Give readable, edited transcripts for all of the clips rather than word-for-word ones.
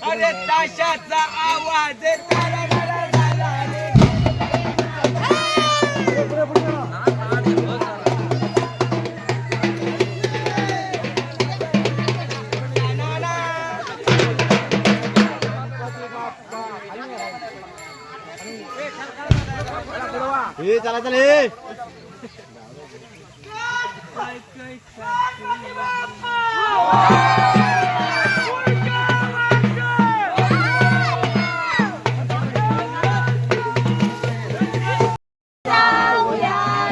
अरे ताशाचा आवाज चला चला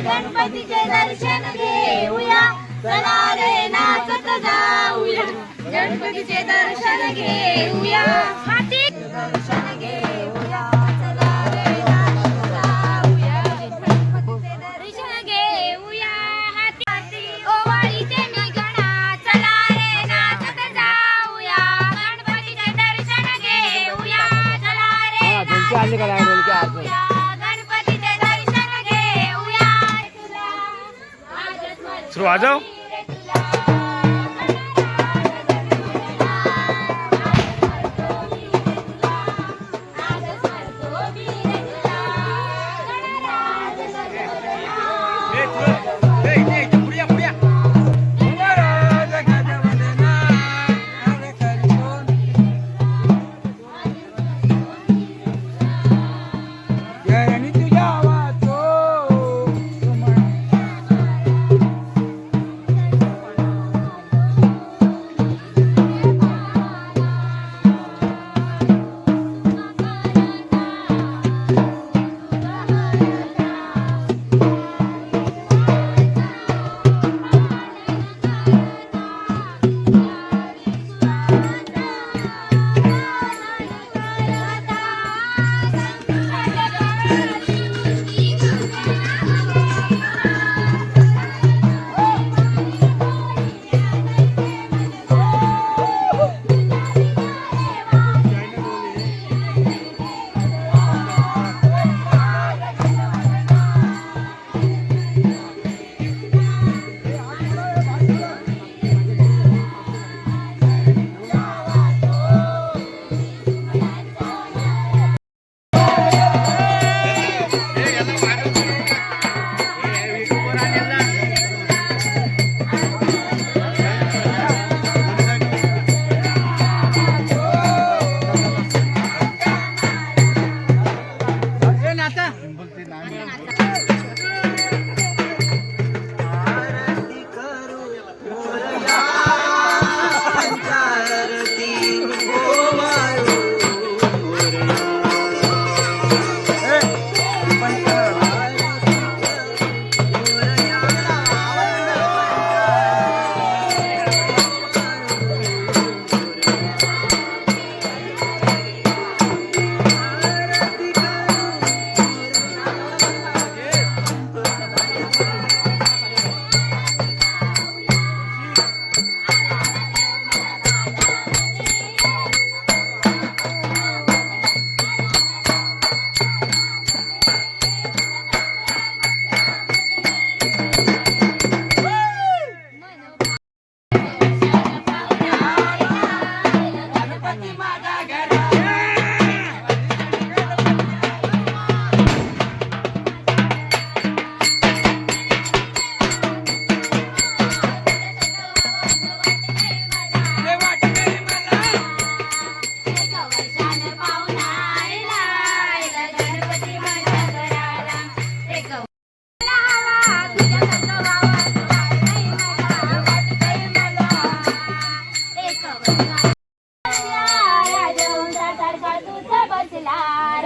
गणपतीचे दर्शन घेऊया चला रे नाचत जाऊया गणपतीचे दर्शन घेऊया दर्शन घेऊया चला रे नाचत जाऊया गणपतीचे दर्शन घेऊया हाती ओवाळीचे निगणा चला रे नाचत जाऊया गणपतीचे दर्शन घेऊया चला रे नाचत जाऊया सुरू आ जाओ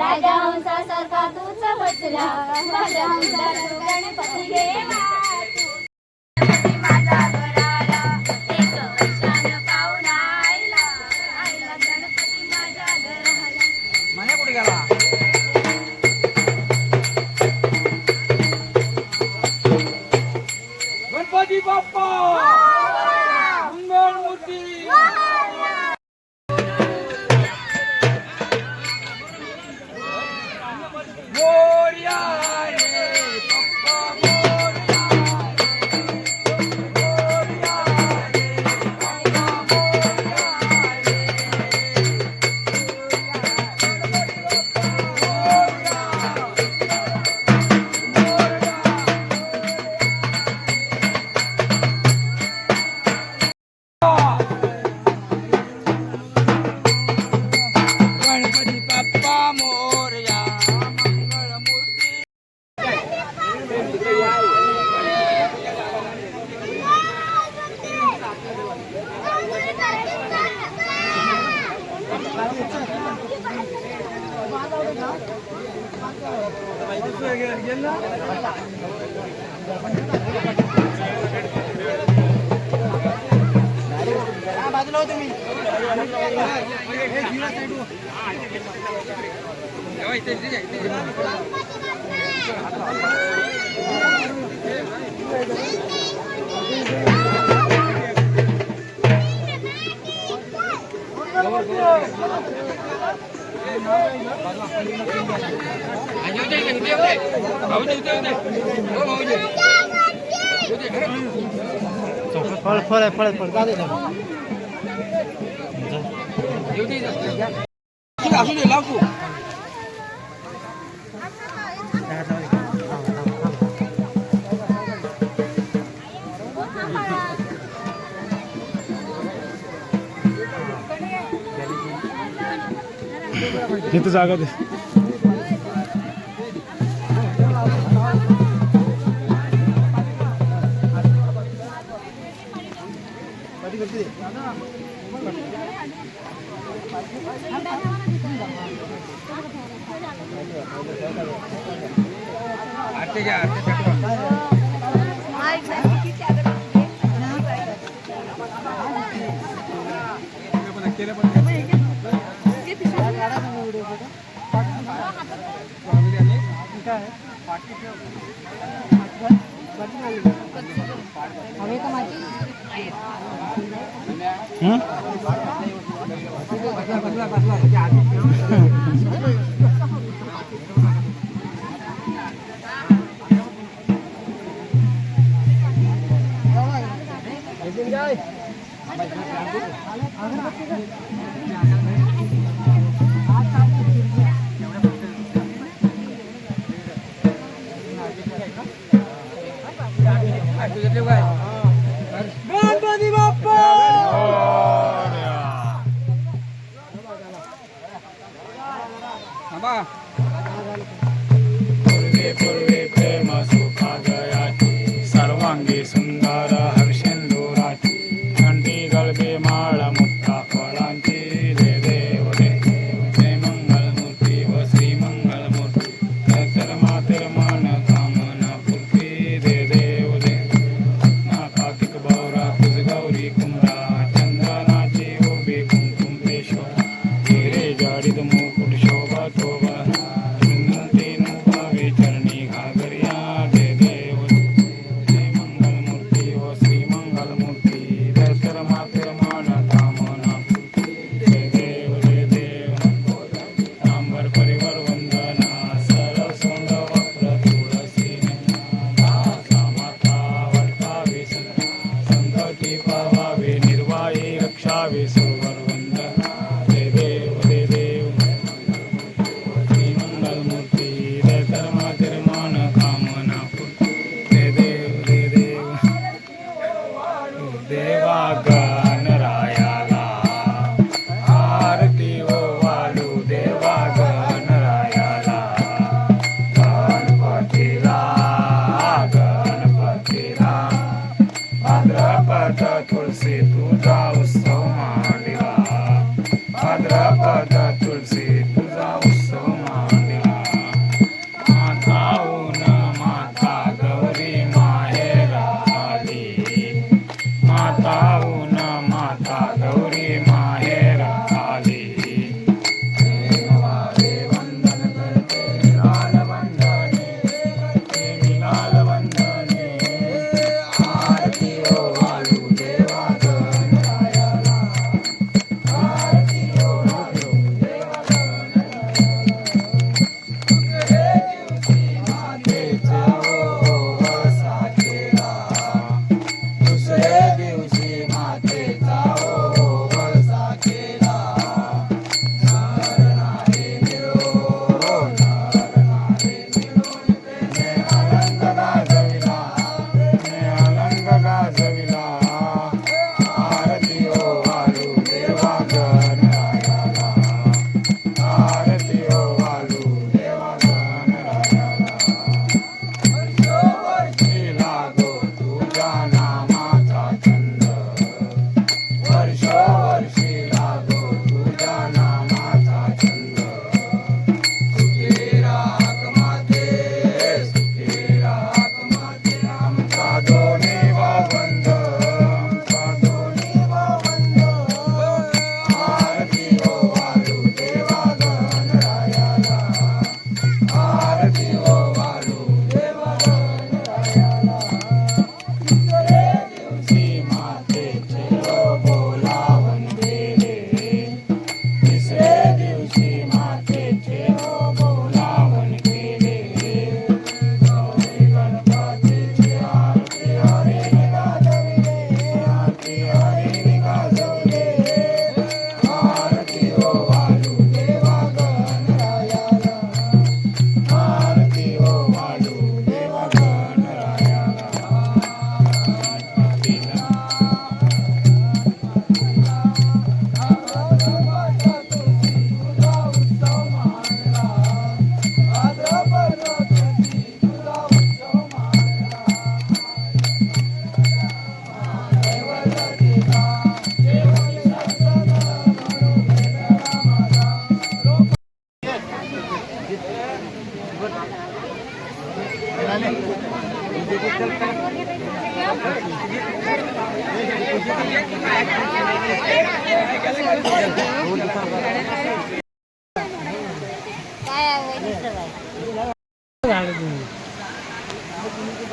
राजा हंसासारखा तूच बसला माझ्या हंसासारखा गणपती घे गणपती माझा घराला एक वर्षानं पाहुणा आयला आयला गणपती माझ्या घराला म्हणे कुठे गेला गणपती बाप्पा मंगळ मूर्ती मोरया रे पप्पा मोरया मोरया रे पप्पा गणपती बाप्पा मोरया मंगळ मूर्ती बाजूला होते मी फळ फळ आहे फळ फळ चालेल असू दे लावतो इथं जागा दे आरती घ्या आरती पेटवा गणपती बाप्पा पूर्वे पूर्वे प्रेम सुखादयाची सर्वांगी सुंदर हर्षेंदुराची घंटी गळबे माळ मुक्ता फळांची रे देव रे जय मंगलमूर्ती व श्री मंगलमूर्ती तर मातेर मन कामना पूर्ती रे देव रे ना कार्तिक बौरा तुझ गौरी कुंभा चंदनाची उभी कुंकुम पेशवा हिरे जाडीत मुकुट शोभा शोभा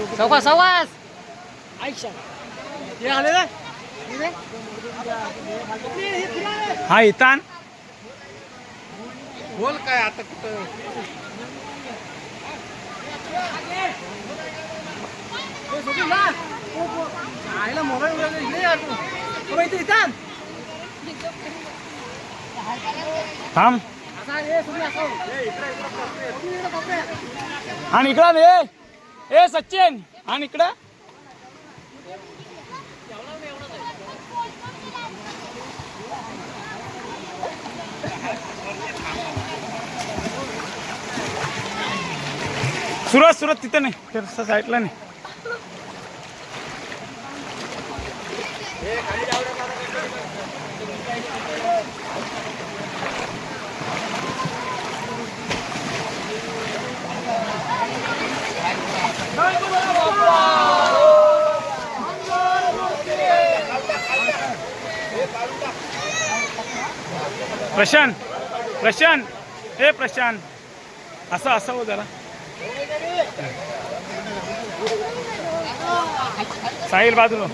सावकाश सावकाश हा इतान बोल काय आता कुठं थांब आणि इकडं ए सचिन आणि इकडं सुरत तिथं नाही त्या साईडला नाही प्रशांत हे प्रशांत असं हो जरा साहिल बाजूला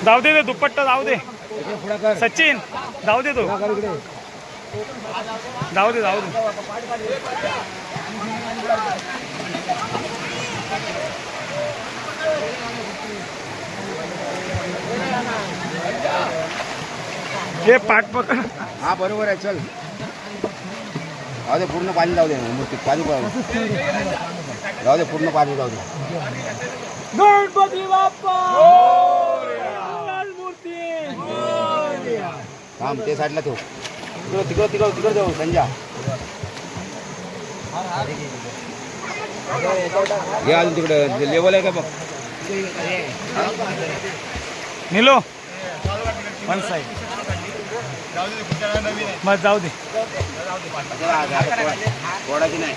जाऊ दे दुपट्टा जाऊ दे सचिन जाऊ दे तो जाऊ दे हे पाठ पकड हा बरोबर आहे चल जाऊ दे पूर्ण पाणी जाऊ दे मूर्तीत पाणी जाऊ दे पूर्ण पाणी जाऊ दे गणपती बाप्पा मूर्ती थांब ते साईडला ठेव तिकडं जाऊ संजा हे अजून तिकडं लेवल आहे का बघ निलो वन साइड मग जाऊ दे गोडाची नाही